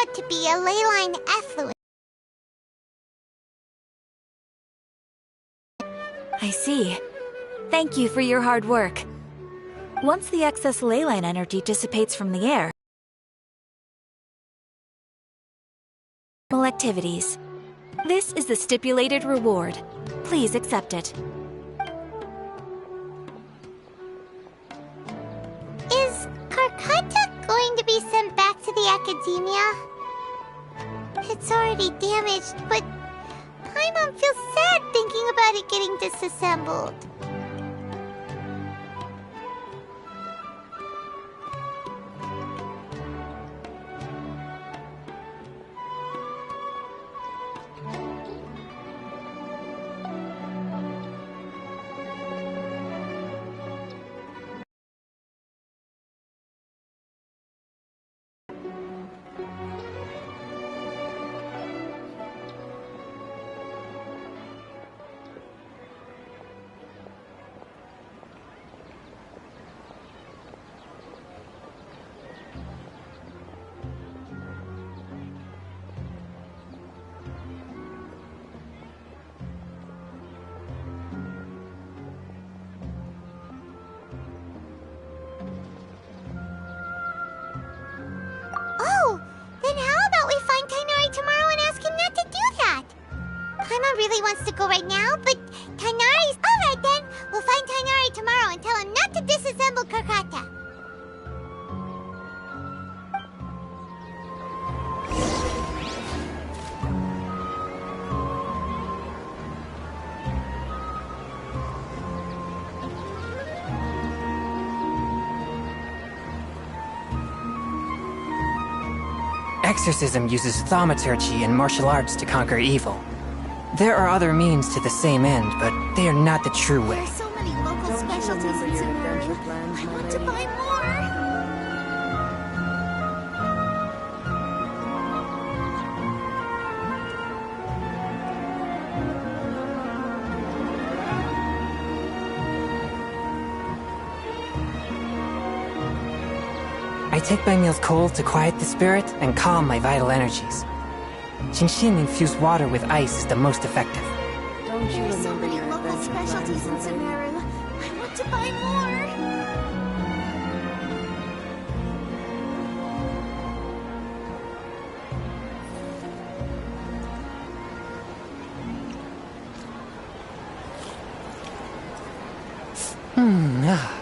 out to be a ley-line effluent. I see. Thank you for your hard work. Once the excess leyline energy dissipates from the air, activities. This is the stipulated reward. Please accept it. Is Karkata going to be sent back to the academia? It's already damaged, but Paimon feels sad thinking about it getting disassembled. Oh, then how about we find Tainari tomorrow and ask him not to do that? Paimon really wants to go right now, but Tainari's... Alright then, we'll find Tainari tomorrow and tell him not to disassemble Karkata. Exorcism uses thaumaturgy and martial arts to conquer evil. There are other means to the same end, but they are not the true way. There's so many local specialties in Sumeru. I want to buy more. I take my meals cold to quiet the spirit and calm my vital energies. Genshin infused water with ice is the most effective. There's so many local specialties in Sumeru. I want to buy more. Ah.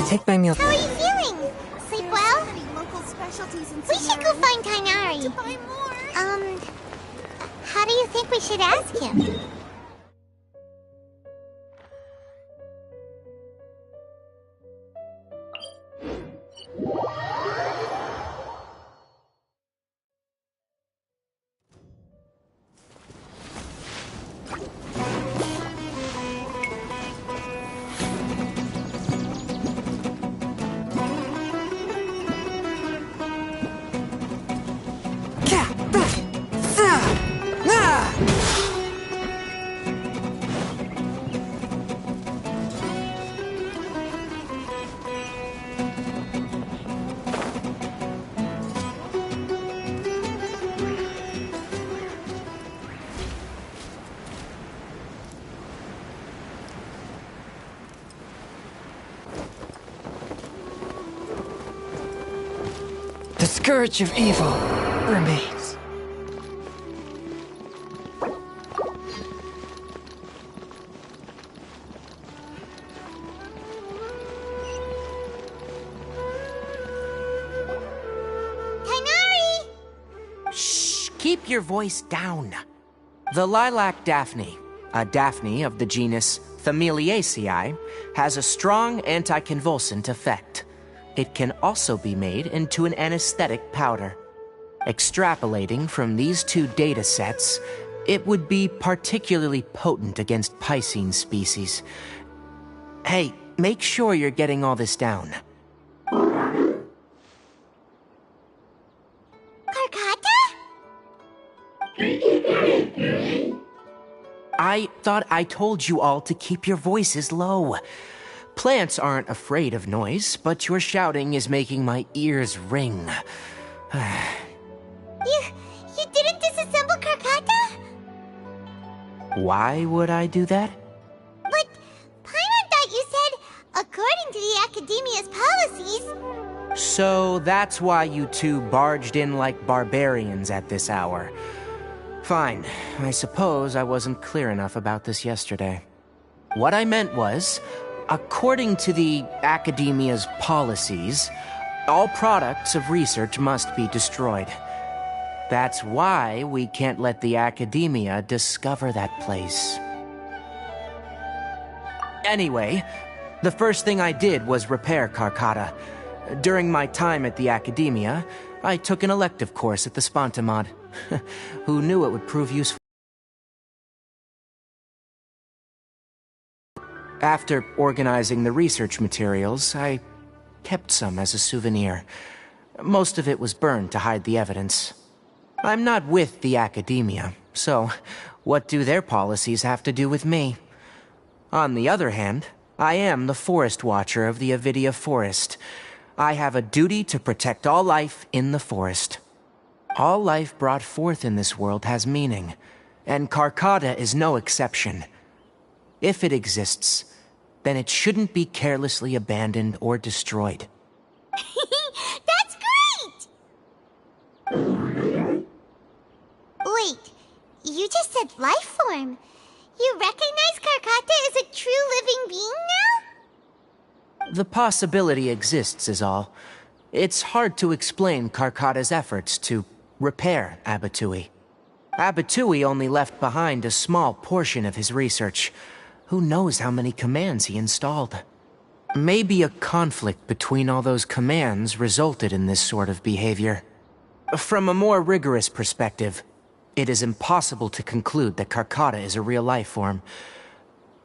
take my meal. How are you feeling? Sleep well? We should go find Kainari. How do you think we should ask him? The scourge of evil remains. Kainari! Shh! Keep your voice down. The lilac daphne, a daphne of the genus Thameliaceae, has a strong anticonvulsant effect. It can also be made into an anesthetic powder. Extrapolating from these two data sets, it would be particularly potent against Piscine species. Hey, make sure you're getting all this down. Karkata? I thought I told you all to keep your voices low. Plants aren't afraid of noise, but your shouting is making my ears ring. You didn't disassemble Karkata? Why would I do that? But Paimon thought you said, according to the Academia's policies... So that's why you two barged in like barbarians at this hour. Fine, I suppose I wasn't clear enough about this yesterday. What I meant was, according to the Academia's policies, all products of research must be destroyed. That's why we can't let the Academia discover that place. Anyway, the first thing I did was repair Karkata. During my time at the Academia, I took an elective course at the Spontamod. Who knew it would prove useful? After organizing the research materials, I kept some as a souvenir. Most of it was burned to hide the evidence. I'm not with the Academia, so what do their policies have to do with me? On the other hand, I am the Forest Watcher of the Avidia Forest. I have a duty to protect all life in the forest. All life brought forth in this world has meaning, and Karkata is no exception. If it exists, then it shouldn't be carelessly abandoned or destroyed. That's great! Wait, you just said life form. You recognize Karkata as a true living being now? The possibility exists is all. It's hard to explain Karkata's efforts to repair Abatui. Abatui only left behind a small portion of his research. Who knows how many commands he installed? Maybe a conflict between all those commands resulted in this sort of behavior. From a more rigorous perspective, it is impossible to conclude that Karkata is a real life form.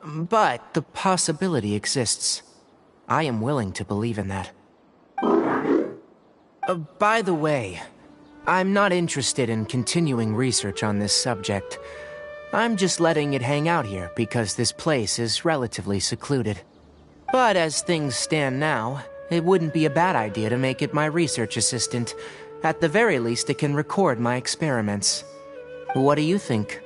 But the possibility exists. I am willing to believe in that. By the way, I'm not interested in continuing research on this subject. I'm just letting it hang out here because this place is relatively secluded. But as things stand now, it wouldn't be a bad idea to make it my research assistant. At the very least, it can record my experiments. What do you think?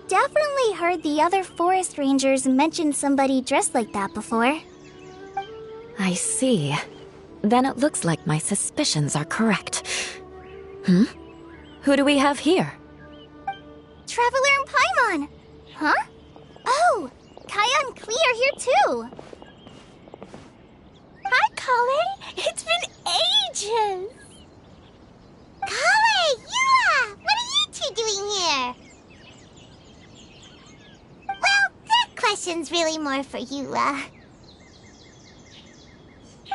definitely heard the other forest rangers mention somebody dressed like that before. I see. Then it looks like my suspicions are correct. Who do we have here? Traveler and Paimon! Huh? Oh! Kaya and Klee are here too! Hi, Kale! It's been ages! Kale! Yua! What are you two doing here? Well, that question's really more for Yua.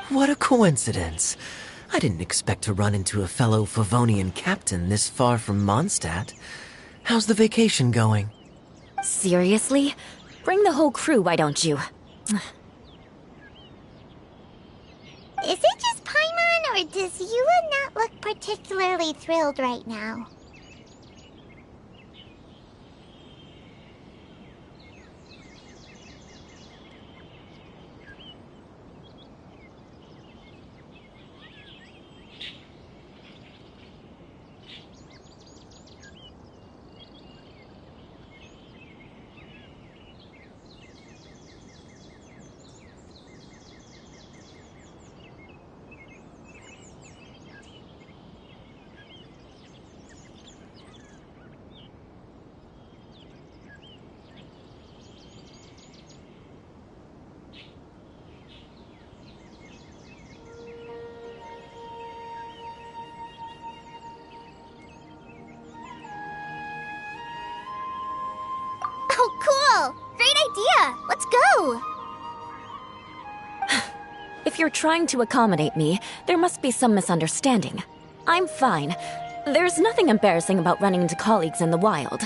What a coincidence. I didn't expect to run into a fellow Favonian captain this far from Mondstadt. How's the vacation going? Seriously? Bring the whole crew, why don't you? Is it just Paimon, or does Yua not look particularly thrilled right now? Oh, cool! Great idea! Let's go! If you're trying to accommodate me, there must be some misunderstanding. I'm fine. There's nothing embarrassing about running into colleagues in the wild.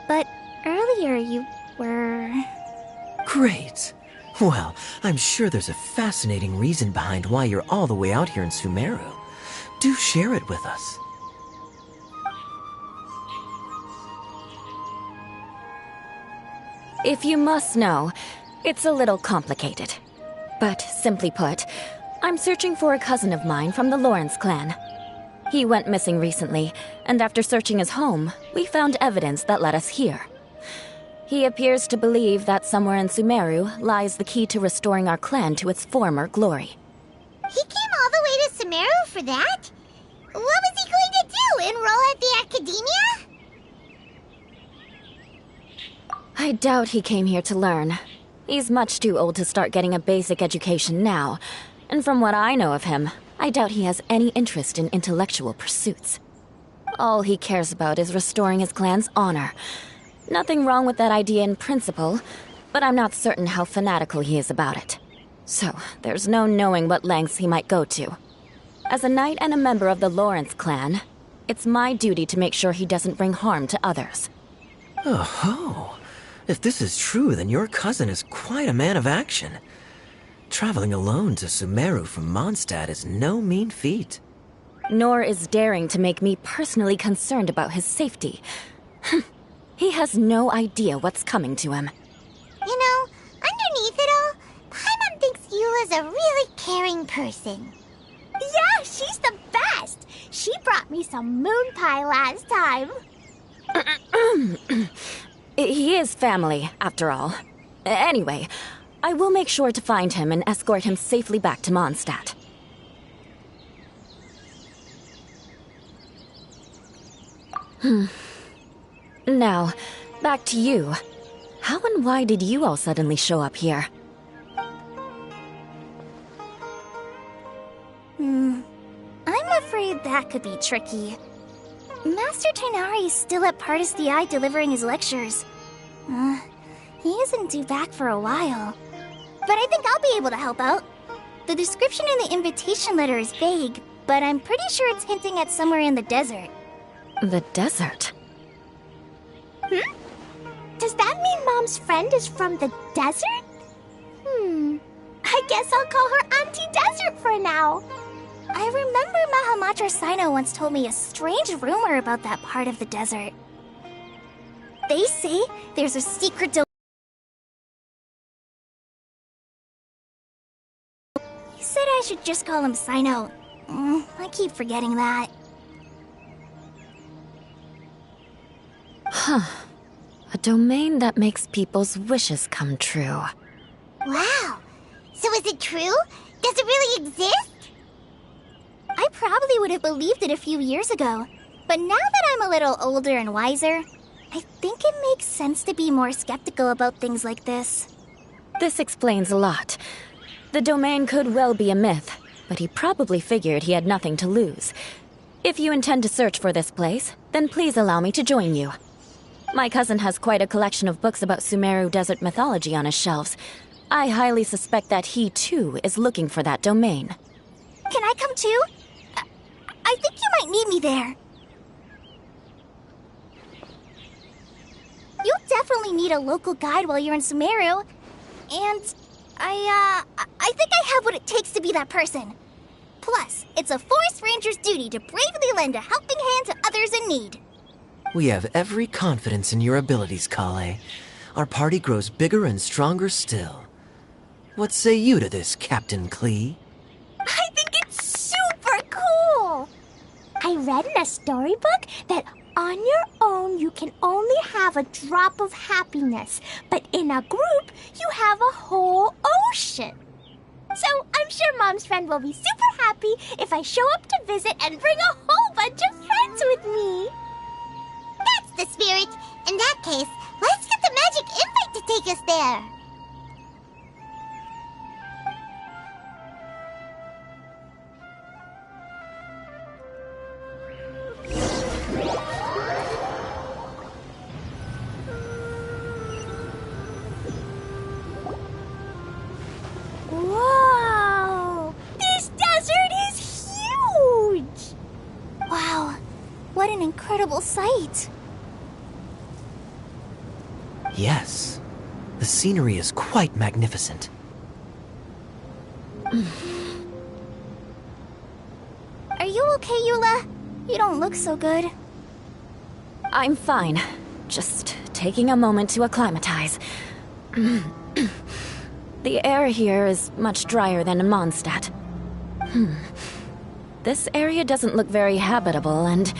But earlier you were... Great. Well, I'm sure there's a fascinating reason behind why you're all the way out here in Sumeru. Do share it with us. If you must know, it's a little complicated. But simply put, I'm searching for a cousin of mine from the Lawrence clan. He went missing recently, and after searching his home, we found evidence that led us here. He appears to believe that somewhere in Sumeru lies the key to restoring our clan to its former glory. He came all the way to Sumeru for that? What was he going to do, enroll at the academia? I doubt he came here to learn. He's much too old to start getting a basic education now. And from what I know of him, I doubt he has any interest in intellectual pursuits. All he cares about is restoring his clan's honor. Nothing wrong with that idea in principle, but I'm not certain how fanatical he is about it. So, there's no knowing what lengths he might go to. As a knight and a member of the Lawrence clan, it's my duty to make sure he doesn't bring harm to others. Oh-ho! If this is true, then your cousin is quite a man of action. Traveling alone to Sumeru from Mondstadt is no mean feat. Nor is daring to make me personally concerned about his safety. He has no idea what's coming to him. You know, underneath it all, Paimon thinks Yua's a really caring person. Yeah, she's the best! She brought me some moon pie last time. He is family, after all. Anyway, I will make sure to find him and escort him safely back to Mondstadt. Now, back to you. How and why did you all suddenly show up here? I'm afraid that could be tricky. Master Tighnari is still at Partis the Eye delivering his lectures. He isn't due back for a while. But I think I'll be able to help out. The description in the invitation letter is vague, but I'm pretty sure it's hinting at somewhere in the desert. The desert? Does that mean Mom's friend is from the desert? I guess I'll call her Auntie Desert for now. I remember Mahamatra Sino once told me a strange rumor about that part of the desert. They say there's a secret He said I should just call him Sino. I keep forgetting that. A domain that makes people's wishes come true. Wow. So is it true? Does it really exist? I probably would have believed it a few years ago. But now that I'm a little older and wiser, I think it makes sense to be more skeptical about things like this. This explains a lot. The domain could well be a myth, but he probably figured he had nothing to lose. If you intend to search for this place, then please allow me to join you. My cousin has quite a collection of books about Sumeru desert mythology on his shelves. I highly suspect that he, too, is looking for that domain. Can I come too? I think you might need me there. You'll definitely need a local guide while you're in Sumeru. And I think I have what it takes to be that person. Plus, it's a forest ranger's duty to bravely lend a helping hand to others in need. We have every confidence in your abilities, Kale. Our party grows bigger and stronger still. What say you to this, Captain Klee? I think it's super cool! I read in a storybook that on your own you can only have a drop of happiness, but in a group you have a whole ocean. So I'm sure Mom's friend will be super happy if I show up to visit and bring a whole bunch of friends with me. That's the spirit. In that case, let's get the magic invite to take us there. Whoa! This desert is huge! Wow, what an incredible sight. Yes. The scenery is quite magnificent. Are you okay, Eula? You don't look so good. I'm fine. Just taking a moment to acclimatize. The air here is much drier than in Mondstadt. This area doesn't look very habitable, and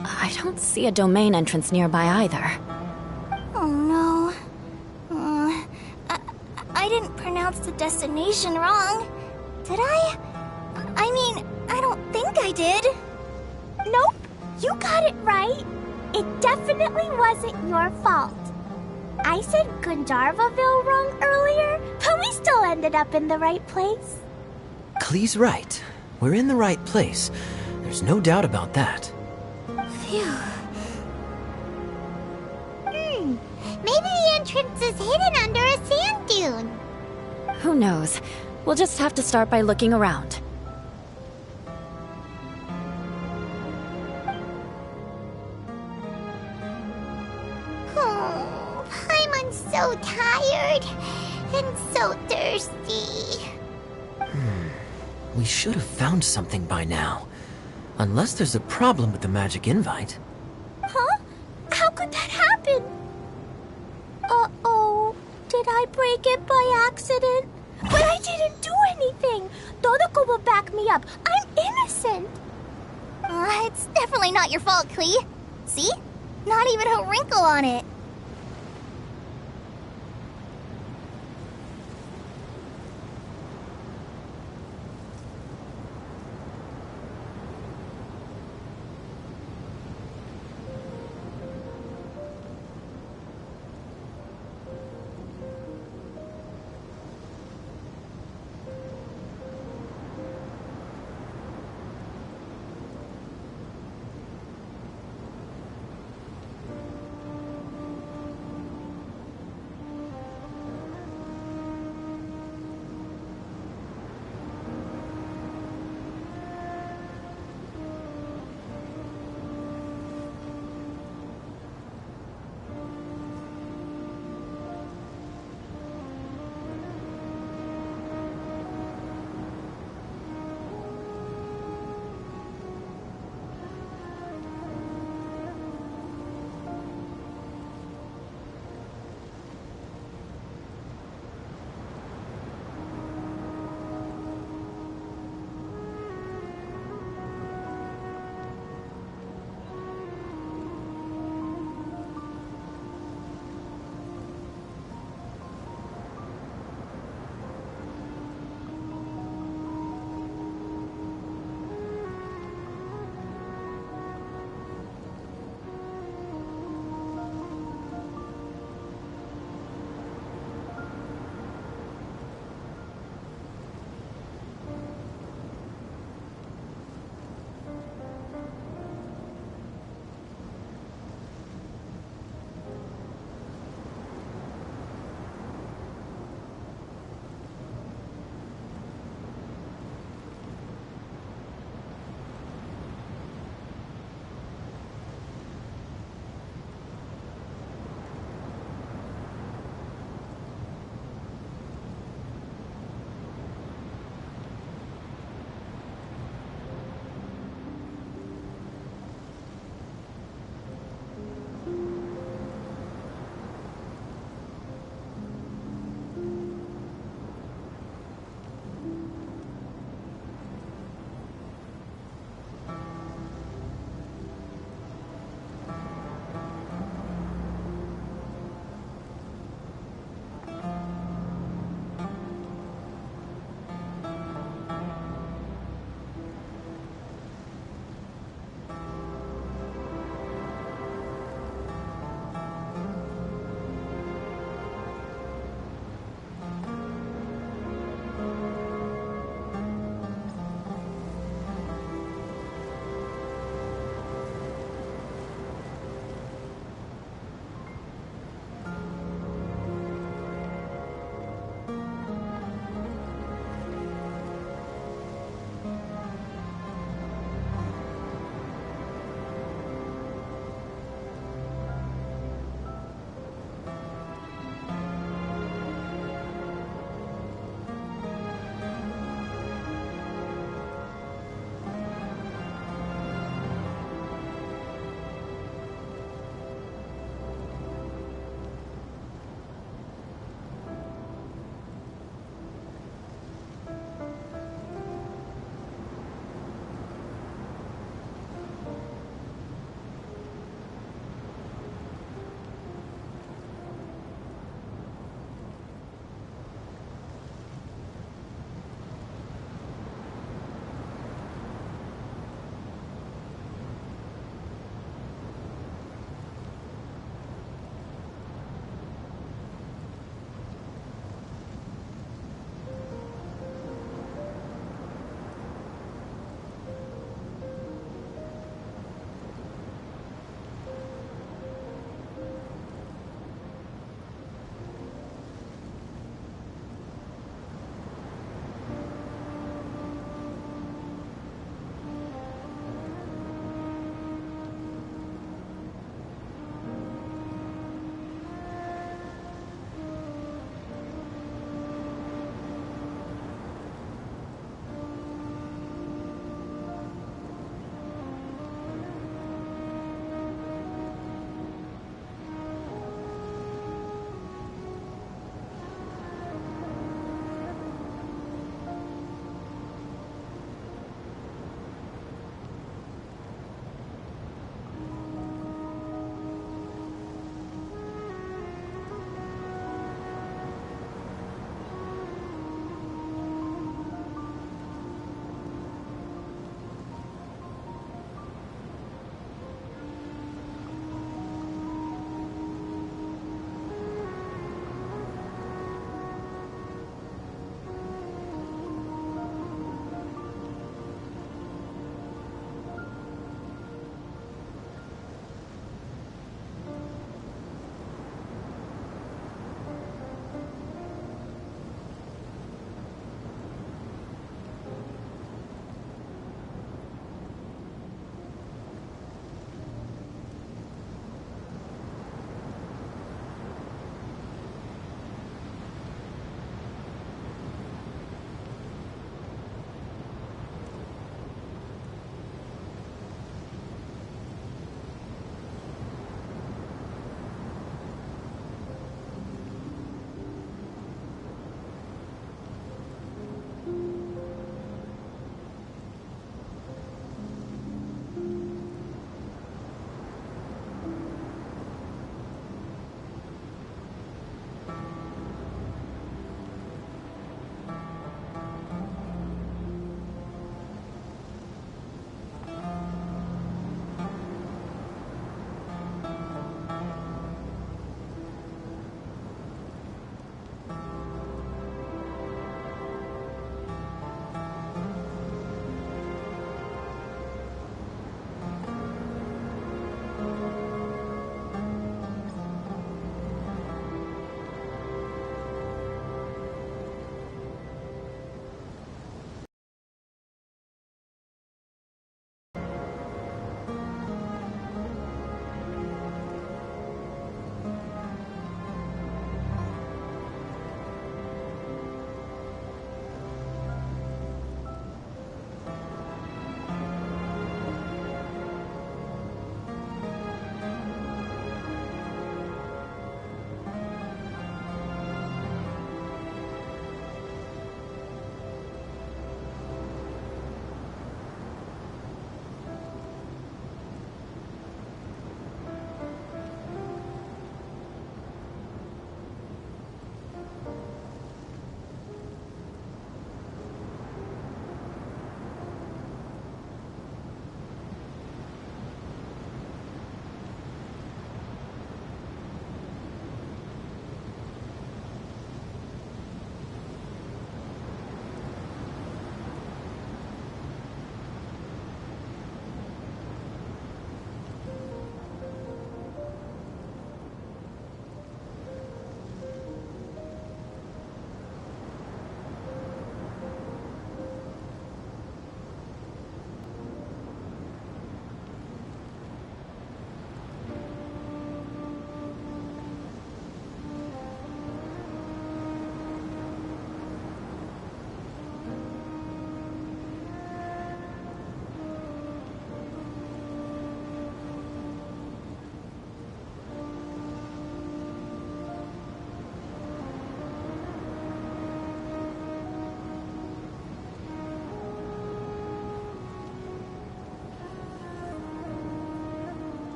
I don't see a domain entrance nearby either. Oh no. I didn't pronounce the destination wrong. Did I? I mean, I don't think I did. Nope, you got it right. It definitely wasn't your fault. I said Gandharvaville wrong earlier, but we still ended up in the right place. Klee's right. We're in the right place. There's no doubt about that. Phew. Maybe the entrance is hidden under a sand dune. Who knows? We'll just have to start by looking around. Oh, Paimon's so tired and so thirsty. We should have found something by now. Unless there's a problem with the magic invite. Huh? How could that happen? Uh-oh. Did I break it by accident? But I didn't do anything. Todoko will back me up. I'm innocent. It's definitely not your fault, Klee. See? Not even a wrinkle on it.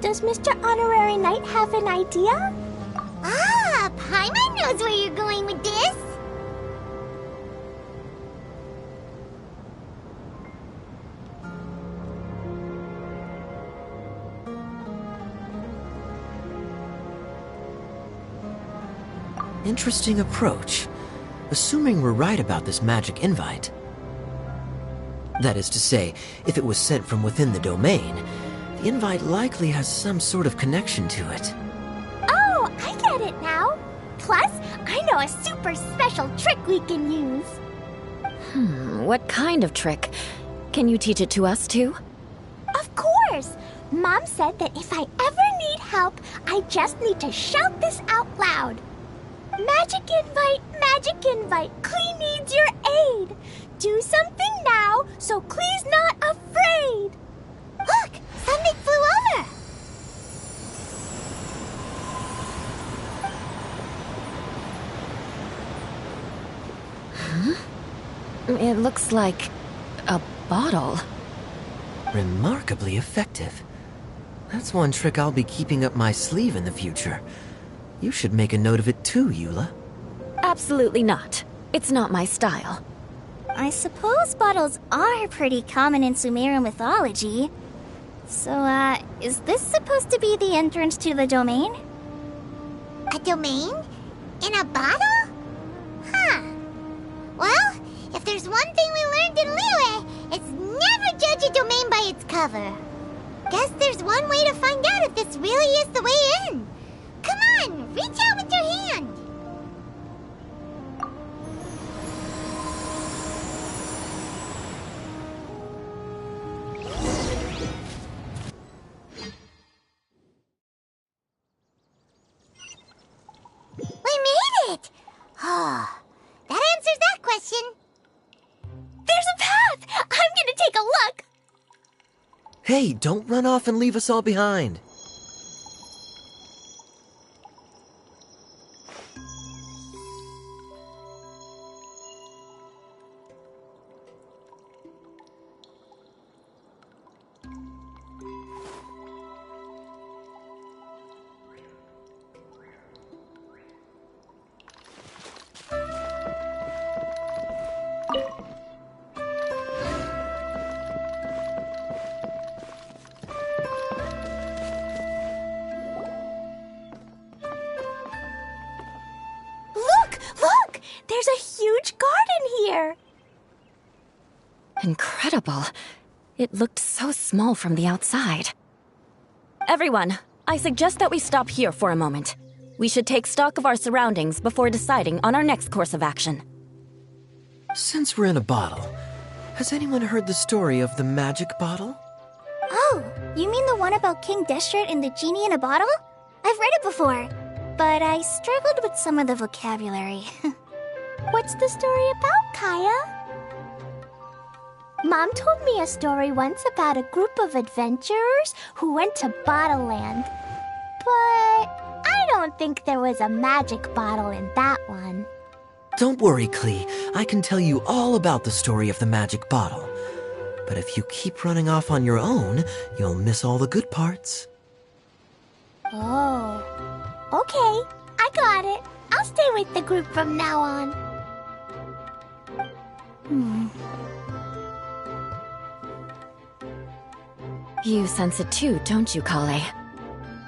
Does Mr. Honorary Knight have an idea? Ah, Paimon knows where you're going with this. Interesting approach. Assuming we're right about this magic invite. That is to say, if it was sent from within the domain, the invite likely has some sort of connection to it. Oh, I get it now. Plus, I know a super special trick we can use. What kind of trick? Can you teach it to us too? Of course! Mom said that if I ever need help, I just need to shout this out loud. Magic invite, Klee needs your aid. Do something now, so Klee's not afraid. Look, something flew over. It looks like a bottle. Remarkably effective. That's one trick I'll be keeping up my sleeve in the future. You should make a note of it too, Eula. Absolutely not. It's not my style. I suppose bottles are pretty common in Sumeru mythology. So, is this supposed to be the entrance to the domain? A domain? In a bottle? Huh. Well, if there's one thing we learned in Liyue, it's never judge a domain by its cover. Guess there's one way to find out if this really is the way in. Come on, reach out with your hand. We made it! Oh, that answers that question. There's a path! I'm gonna take a look! Hey, don't run off and leave us all behind. Look! There's a huge garden here! Incredible. It looked so small from the outside. Everyone, I suggest that we stop here for a moment. We should take stock of our surroundings before deciding on our next course of action. Since we're in a bottle, has anyone heard the story of the magic bottle? Oh, you mean the one about King Destret and the genie in a bottle? I've read it before, but I struggled with some of the vocabulary. What's the story about, Kaya? Mom told me a story once about a group of adventurers who went to Bottle Land. But I don't think there was a magic bottle in that one. Don't worry, Klee. I can tell you all about the story of the magic bottle. But if you keep running off on your own, you'll miss all the good parts. Oh, okay. I got it. I'll stay with the group from now on. You sense it too, don't you, Kale?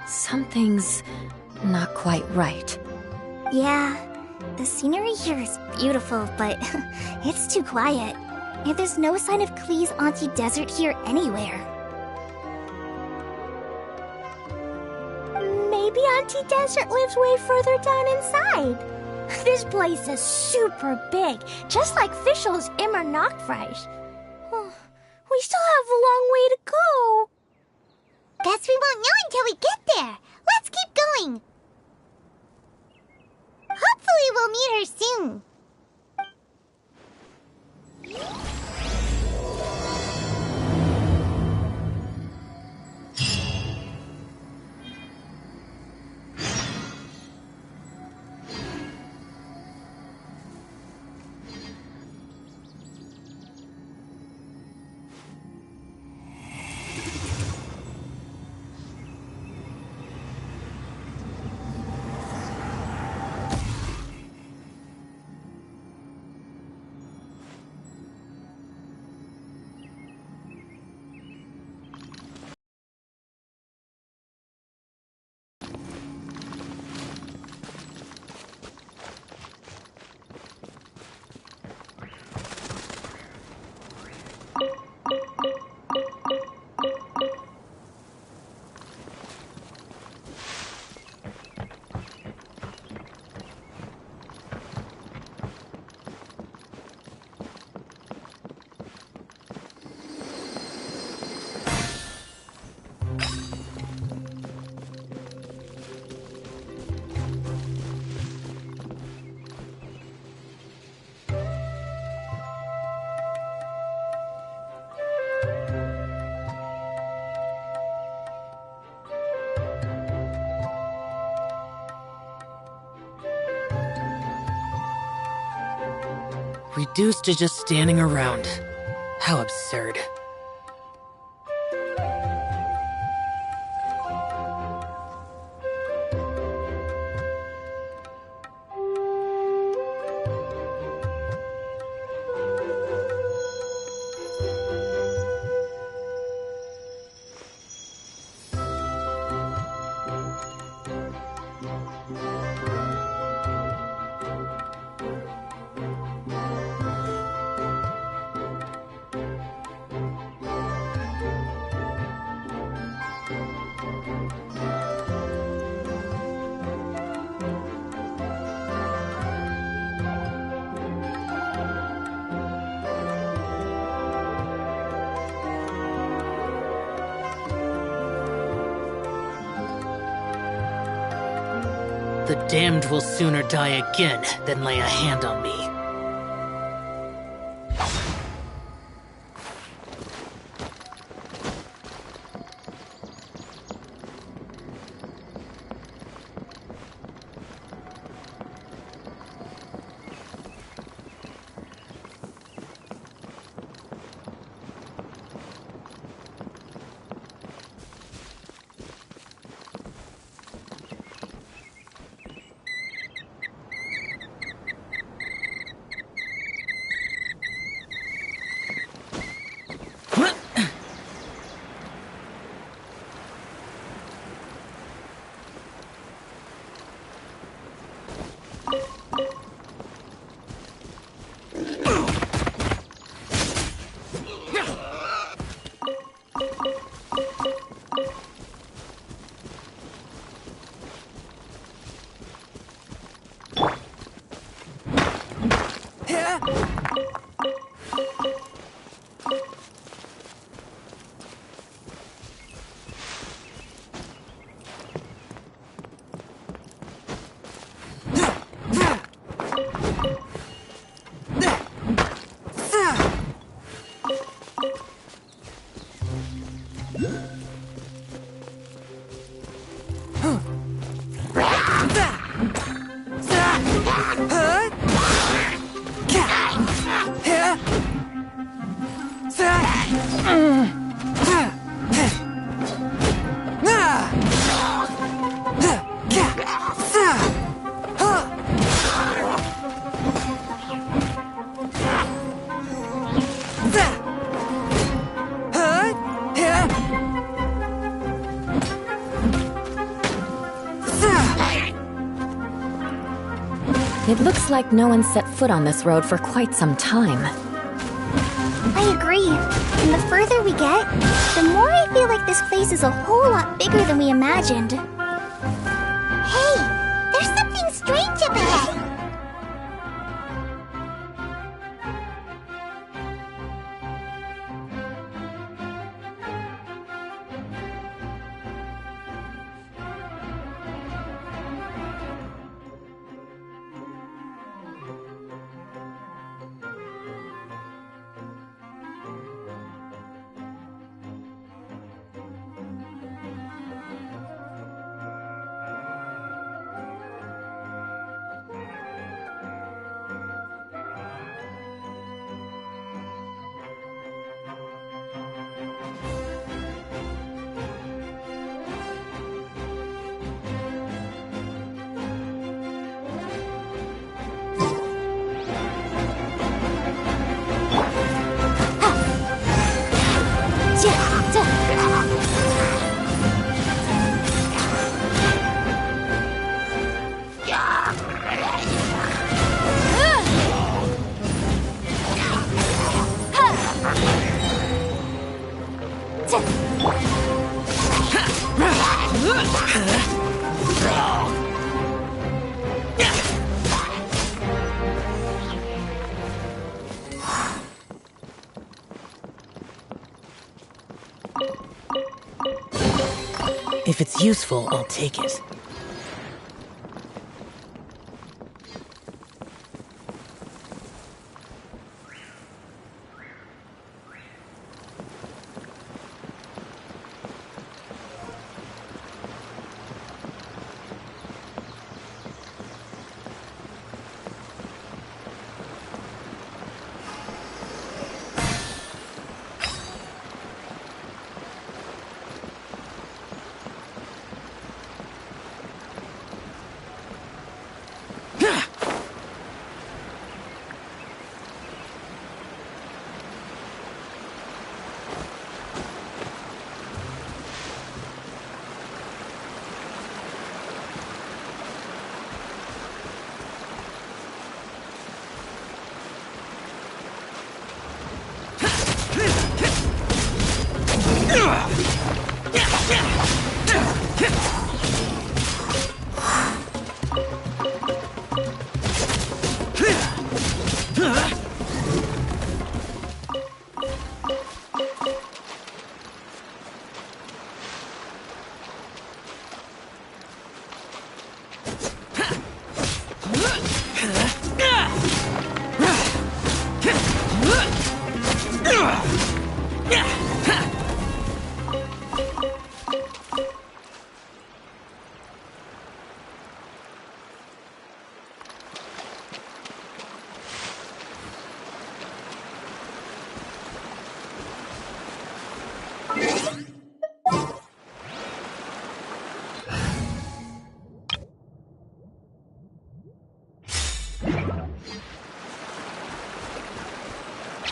Something's not quite right. Yeah, the scenery here is beautiful, but it's too quiet. And there's no sign of Klee's Auntie Desert here anywhere. Maybe Auntie Desert lives way further down inside. This place is super big, just like Fischl's Immer Nachtreich. We still have a long way to go. Guess we won't know until we get there. Let's keep going. Hopefully we'll meet her soon. Reduced to just standing around. How absurd. The damned will sooner die again than lay a hand on me. It looks like no one set foot on this road for quite some time. I agree. And the further we get, the more I feel like this place is a whole lot bigger than we imagined. Hey, there's something strange up ahead. If it's useful, I'll take it.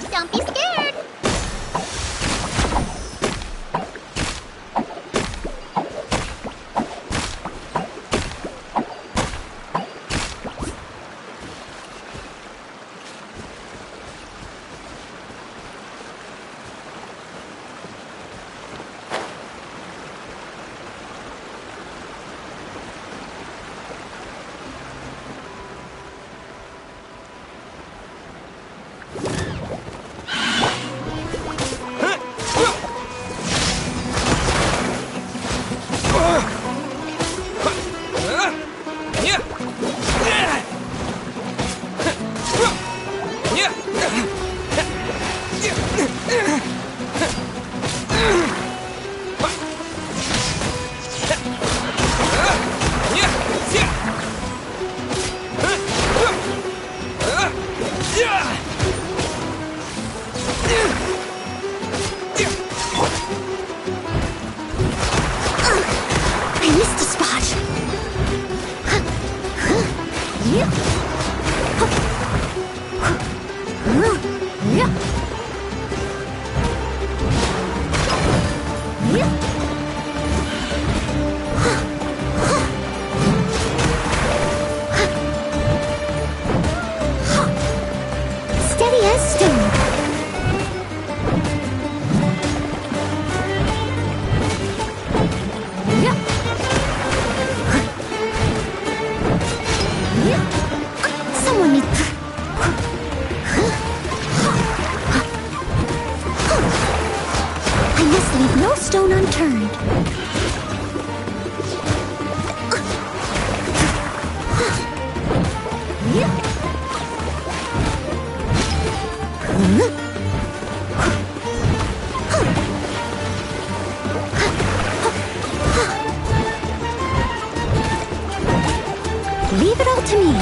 Don't be scared! I missed a spot. Steady as stone. Someone needs... I must leave no stone unturned. Leave it all to me.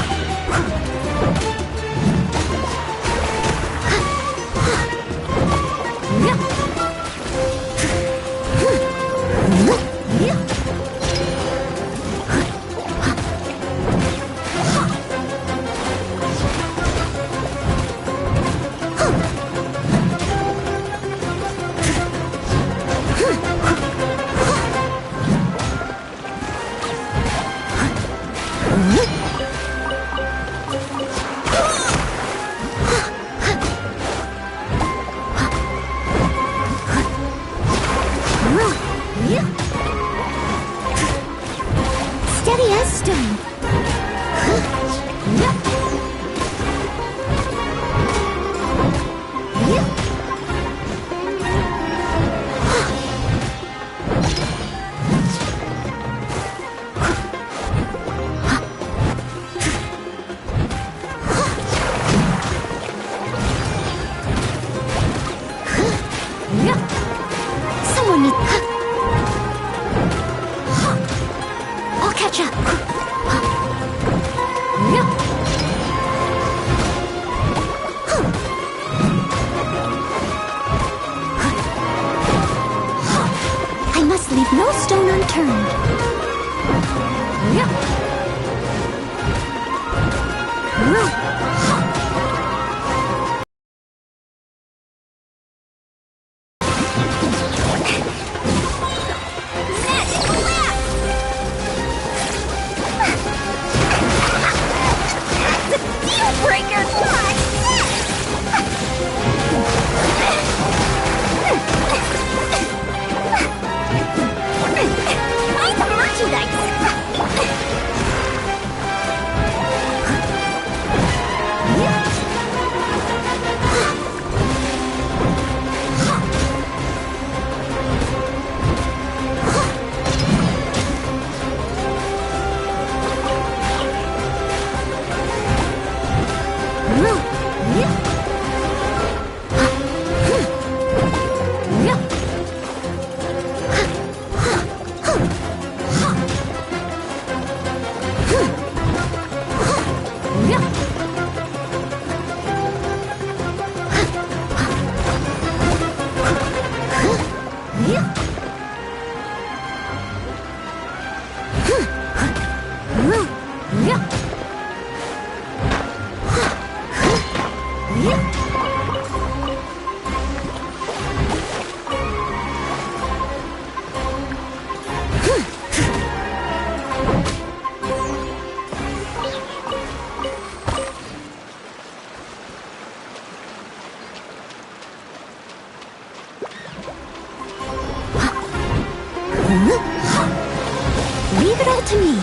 Steady as stone. Someone needs... I'll catch up. I must leave no stone unturned. Merchandise! Leave it all to me.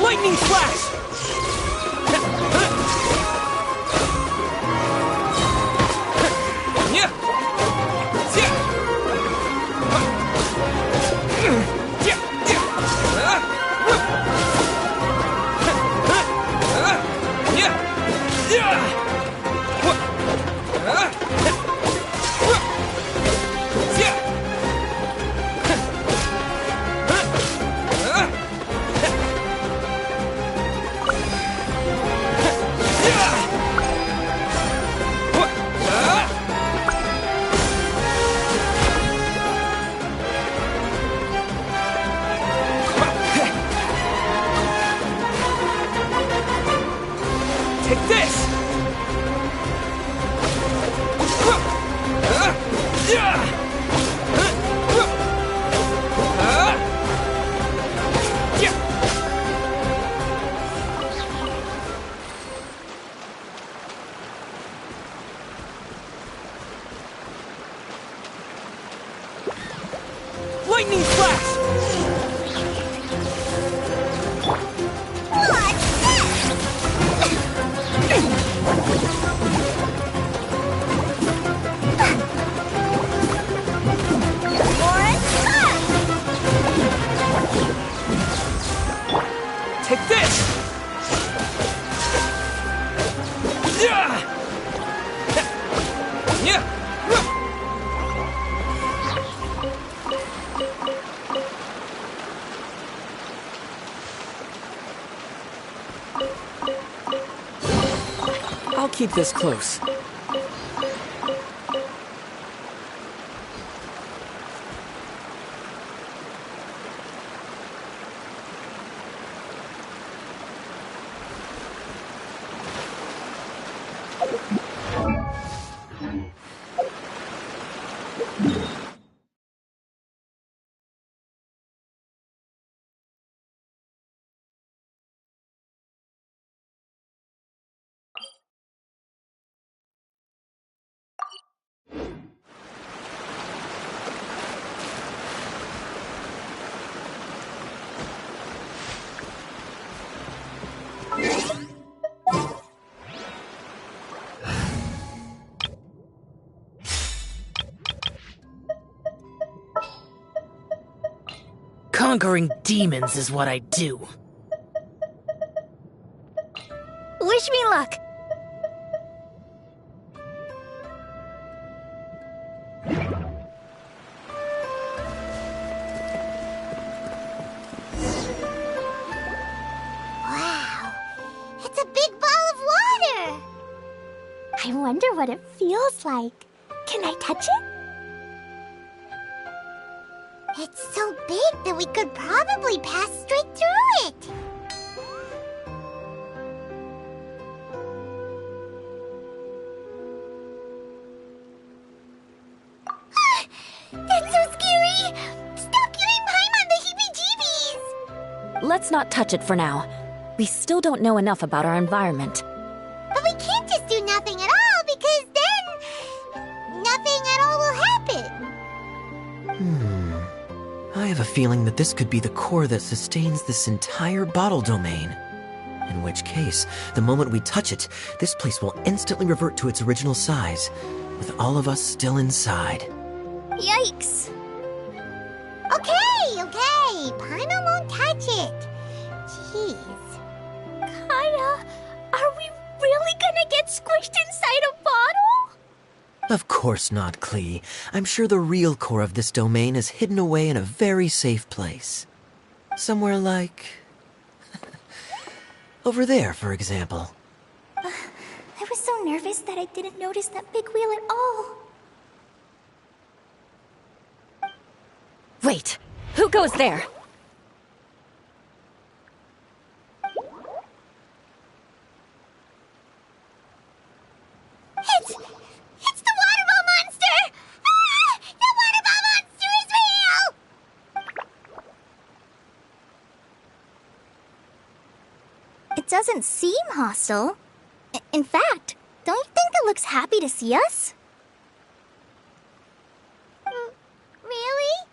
Lightning flash! Take this! Lightning flash! Take this! I'll keep this close. Conquering demons is what I do. Wish me luck. Wow, it's a big ball of water! I wonder what it feels like. Can I touch it? It's so big that we could probably pass straight through it. That's so scary! Stop giving Paimon the heebie-jeebies! Let's not touch it for now. We still don't know enough about our environment. But we can't just do nothing at all, because then nothing at all will happen. I have a feeling that this could be the core that sustains this entire bottle domain. In which case, the moment we touch it, this place will instantly revert to its original size, with all of us still inside. Yikes. Okay. Paimon won't touch it. Jeez. Kaya, are we really gonna get squished inside a bottle? Of course not, Klee. I'm sure the real core of this domain is hidden away in a very safe place. Somewhere like... over there, for example. I was so nervous that I didn't notice that big wheel at all. Wait, who goes there? doesn't seem hostile. In fact, don't you think it looks happy to see us? Really?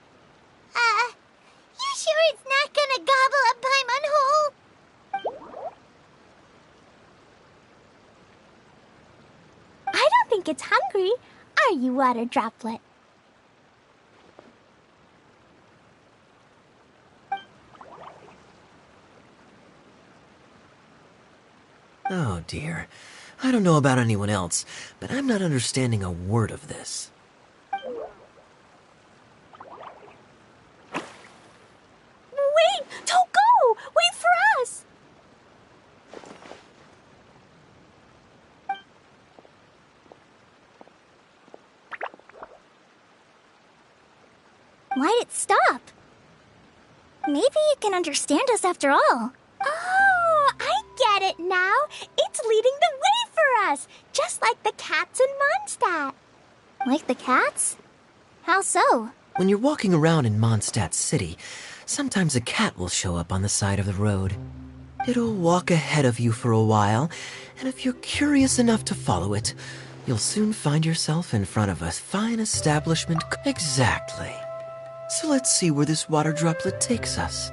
You sure it's not gonna gobble up Paimon whole? I don't think it's hungry. Are you, Water Droplet? Oh dear. I don't know about anyone else, but I'm not understanding a word of this. Wait! Don't go! Wait for us! Why'd it stop? Maybe it can understand us after all. Oh, I get it now. It's leading the way for us, just like the cats in Mondstadt. Like the cats? How so? When you're walking around in Mondstadt City, sometimes a cat will show up on the side of the road. It'll walk ahead of you for a while, and if you're curious enough to follow it, you'll soon find yourself in front of a fine establishment. Exactly. So let's see where this water droplet takes us.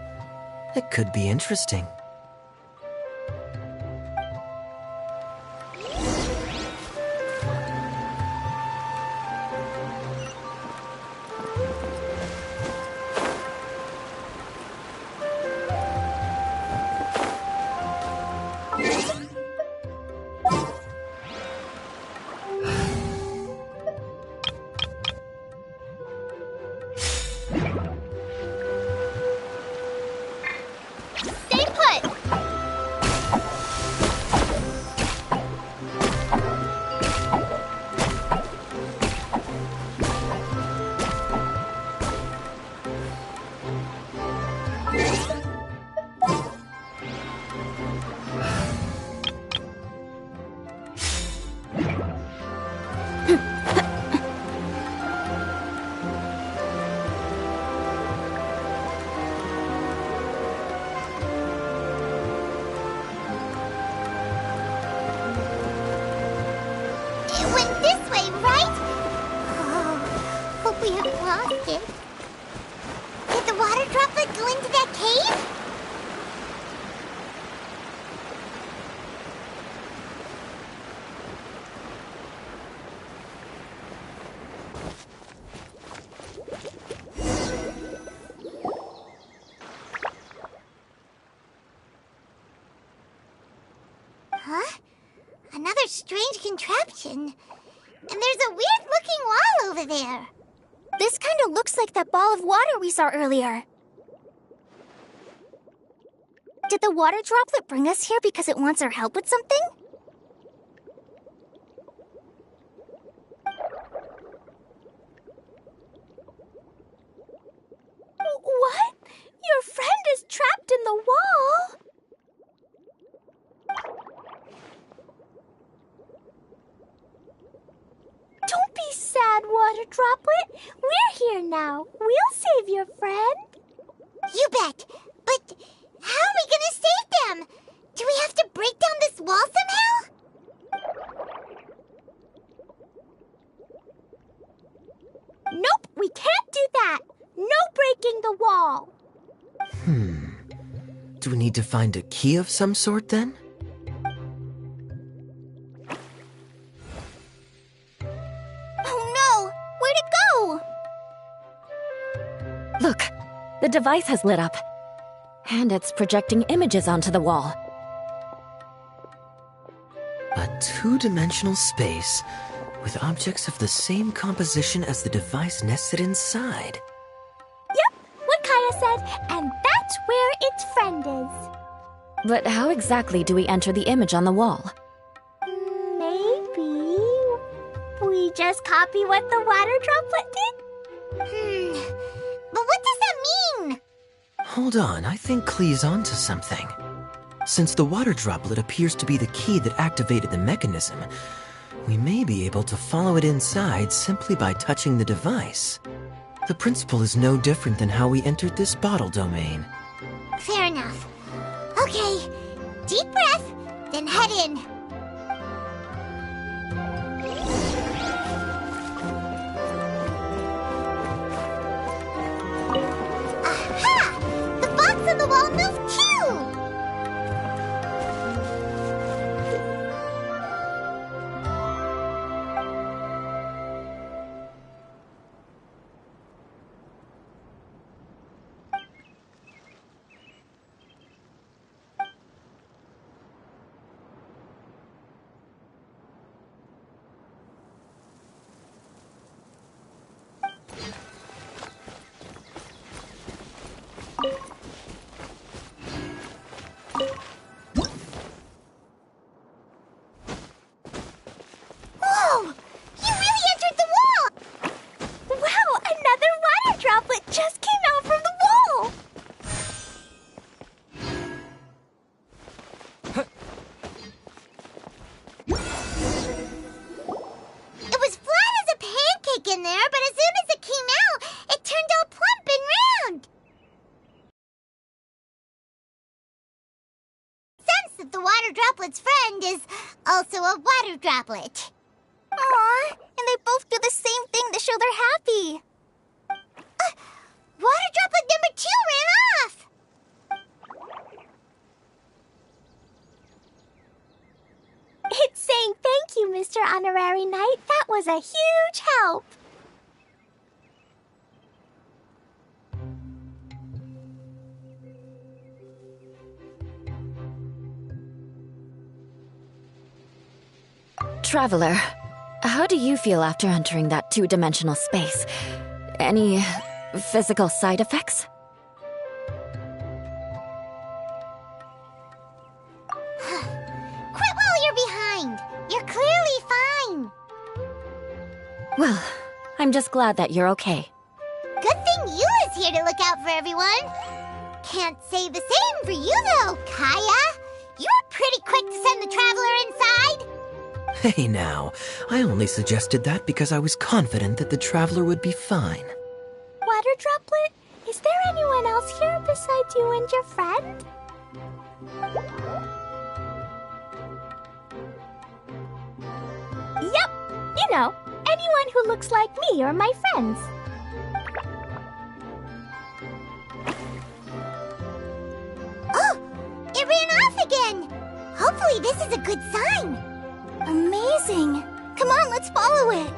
It could be interesting. Stay put! It went this way, right? Oh, hope we haven't lost it. Did the water droplet go into that cave? Huh? Another strange contraption. And there's a weird-looking wall over there. This kind of looks like that ball of water we saw earlier. Did the water droplet bring us here because it wants our help with something? What? Your friend is trapped in the wall? Don't be sad, Water Droplet. We're here now. We'll save your friend. You bet. But how are we gonna save them? Do we have to break down this wall somehow? Nope, we can't do that. No breaking the wall. Do we need to find a key of some sort then? Oh no! Where'd it go? Look, the device has lit up. And it's projecting images onto the wall. A two-dimensional space with objects of the same composition as the device nested inside. Yep, what Kaya said, and that's where its friend is. But how exactly do we enter the image on the wall? Maybe we just copy what the water droplet did? But what does that mean? Hold on, I think Klee's onto something. Since the water droplet appears to be the key that activated the mechanism, we may be able to follow it inside simply by touching the device. The principle is no different than how we entered this bottle domain. Fair enough. Okay, Deep breath, then head in. Aha! The box on the wall moved too! Whoa! You really entered the wall! Wow, another water droplet just came out from the wall! It was flat as a pancake in there, but as soon as it came out, it turned all plump and round. Sense that the water droplet's friend is also a water droplet. Aw, and they both do the same thing to show they're happy. Water droplet number 2 ran off. It's saying thank you, Mr. Honorary Knight. That was a huge help. Traveler, how do you feel after entering that two-dimensional space? Any physical side effects? Quit while you're behind. You're clearly fine. Well, I'm just glad that you're okay. Good thing you is here to look out for everyone. Can't say the same for you, though, Kaya. You were pretty quick to send the traveler inside. Hey now, I only suggested that because I was confident that the traveler would be fine. Water droplet, is there anyone else here besides you and your friend? Yep, you know, anyone who looks like me or my friends. Oh, it ran off again. Hopefully this is a good sign. Amazing. Come on, let's follow it.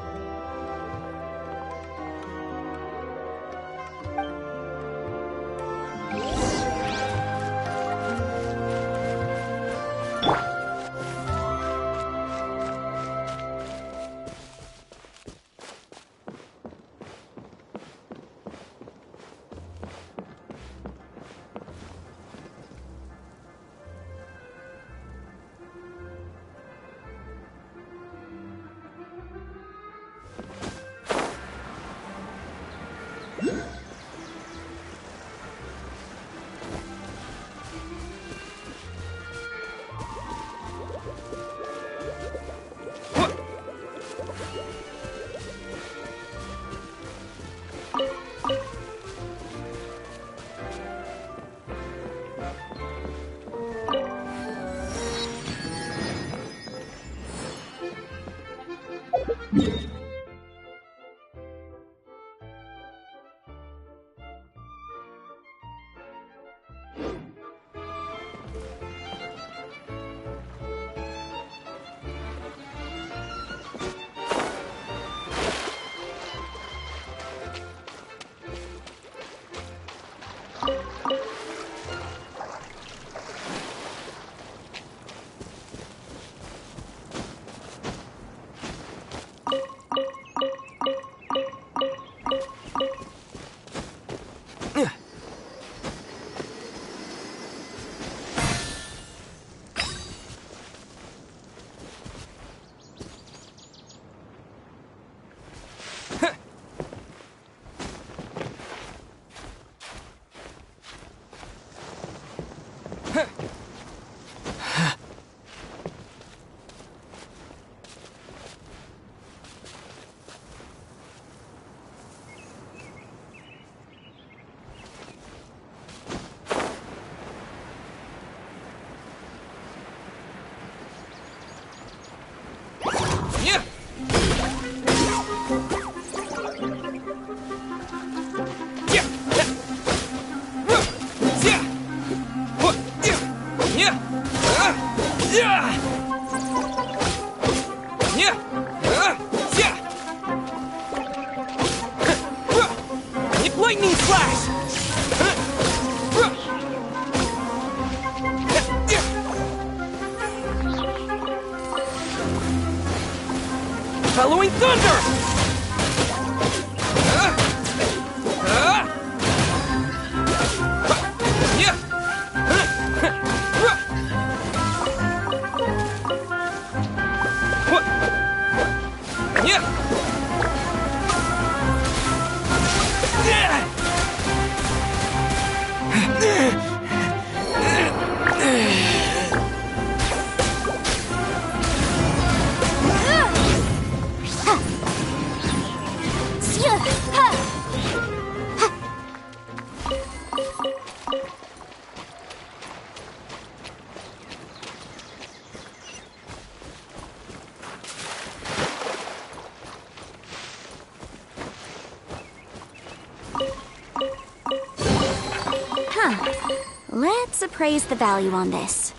Lightning flash! Bellowing thunder! Let's appraise the value on this.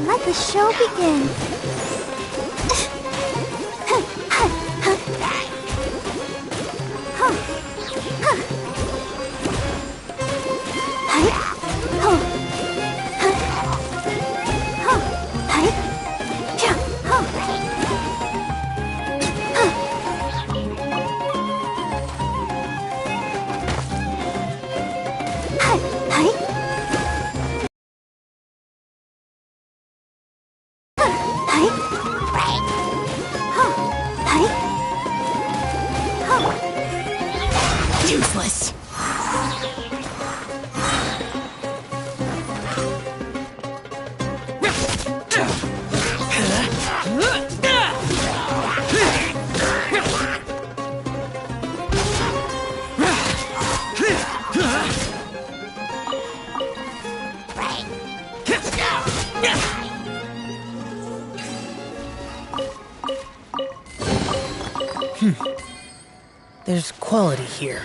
Let the show begin. Useless. There's quality here.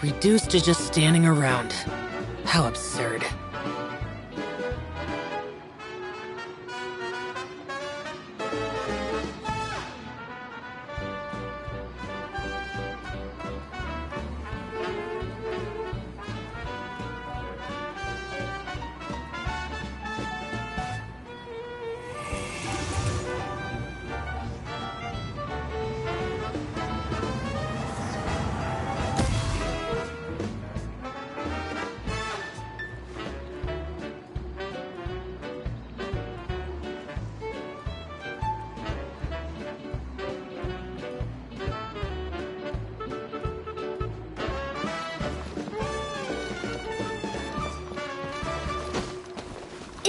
Reduced to just standing around. How absurd.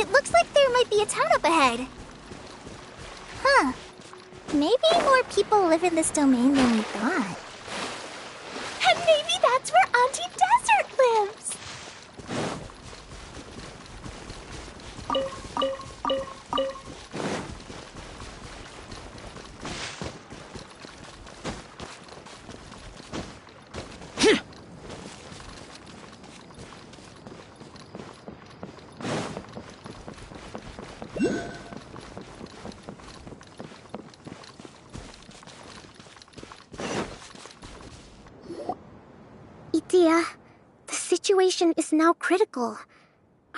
It looks like there might be a town up ahead. Huh. Maybe more people live in this domain than we thought. And maybe that's where Auntie Desert lives. Idea, the situation is now critical.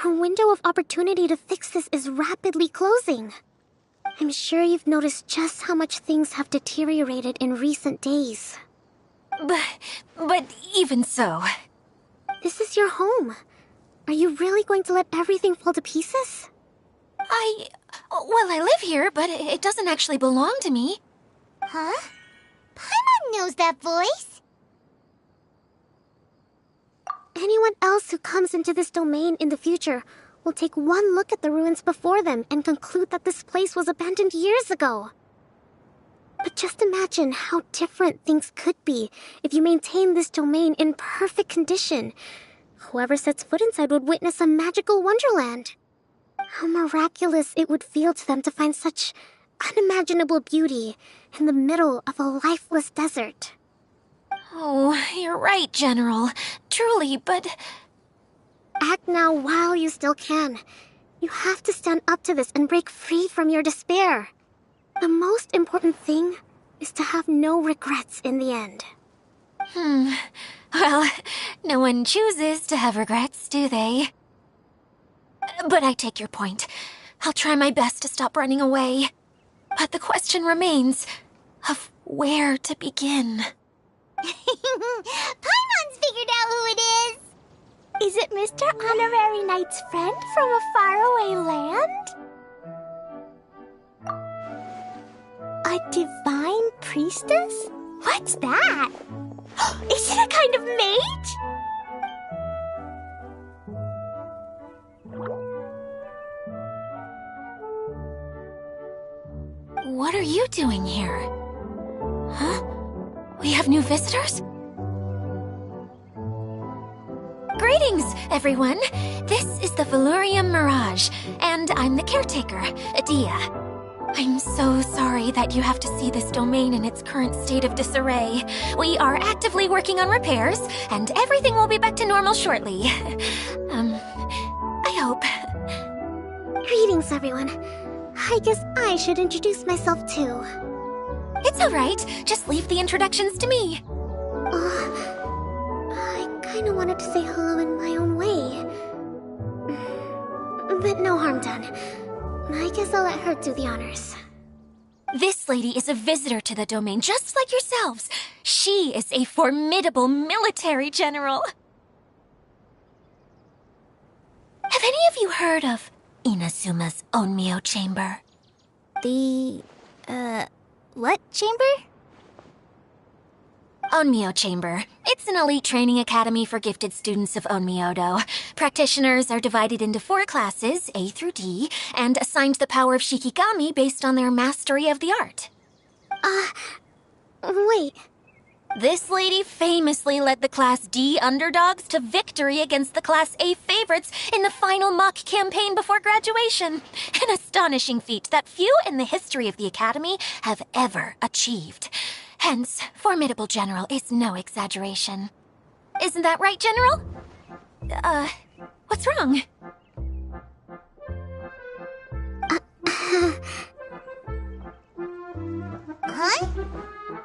Our window of opportunity to fix this is rapidly closing. I'm sure you've noticed just how much things have deteriorated in recent days. But even so... This is your home. Are you really going to let everything fall to pieces? Well, I live here, but it doesn't actually belong to me. Huh? Paimon knows that voice. Anyone else who comes into this domain in the future will take one look at the ruins before them and conclude that this place was abandoned years ago. But just imagine how different things could be if you maintain this domain in perfect condition. Whoever sets foot inside would witness a magical wonderland. How miraculous it would feel to them to find such unimaginable beauty in the middle of a lifeless desert. Oh, you're right, General. Truly, but... Act now while you still can. You have to stand up to this and break free from your despair. The most important thing is to have no regrets in the end. Well, no one chooses to have regrets, do they? But I take your point. I'll try my best to stop running away. But the question remains of where to begin. Paimon's figured out who it is. Is it Mr. Honorary Knight's friend from a faraway land? A divine priestess? What's that? Is it a kind of mage? What are you doing here? Huh? We have new visitors? Greetings, everyone! This is the Valurium Mirage, and I'm the caretaker, Adia. I'm so sorry that you have to see this domain in its current state of disarray. We are actively working on repairs, and everything will be back to normal shortly. I hope. Greetings, everyone. I guess I should introduce myself too. It's alright. Just leave the introductions to me. I kinda wanted to say hello in my own way. But no harm done. I guess I'll let her do the honors. This lady is a visitor to the domain, just like yourselves. She is a formidable military general. Have any of you heard of Inazuma's Onmyo Chamber? What chamber? Onmyo Chamber. It's an elite training academy for gifted students of Onmyodo. Practitioners are divided into 4 classes, A through D, and assigned the power of Shikigami based on their mastery of the art. Wait. This lady famously led the Class D underdogs to victory against the Class A favorites in the final mock campaign before graduation. An astonishing feat that few in the history of the Academy have ever achieved. Hence, formidable general is no exaggeration. Isn't that right, General? What's wrong? Huh?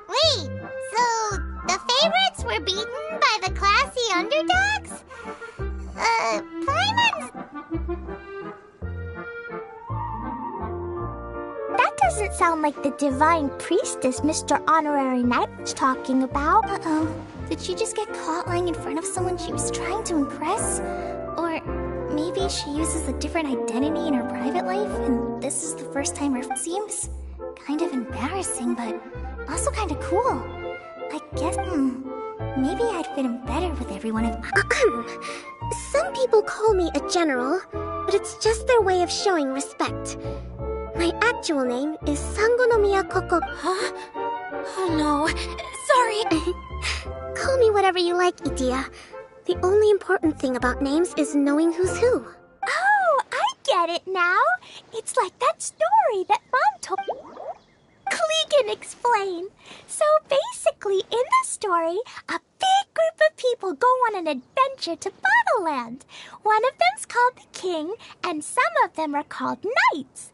Wait, so the favorites were beaten by the classy underdogs? Paimon's... That doesn't sound like the divine priestess Mr. Honorary Knight was talking about. Uh-oh. Did she just get caught lying in front of someone she was trying to impress? Or maybe she uses a different identity in her private life, and this is the first time her seems kind of embarrassing, but also kind of cool. I guess, maybe I'd fit in better with everyone if... Some people call me a general, but it's just their way of showing respect. My actual name is Sangonomiya Koko... Huh? Oh no. Sorry. Call me whatever you like, Itia. The only important thing about names is knowing who's who. Oh, I get it now. It's like that story that Mom told me. Klee can explain. So basically, in the story, a big group of people go on an adventure to Bottleland. One of them's called the King, and some of them are called Knights.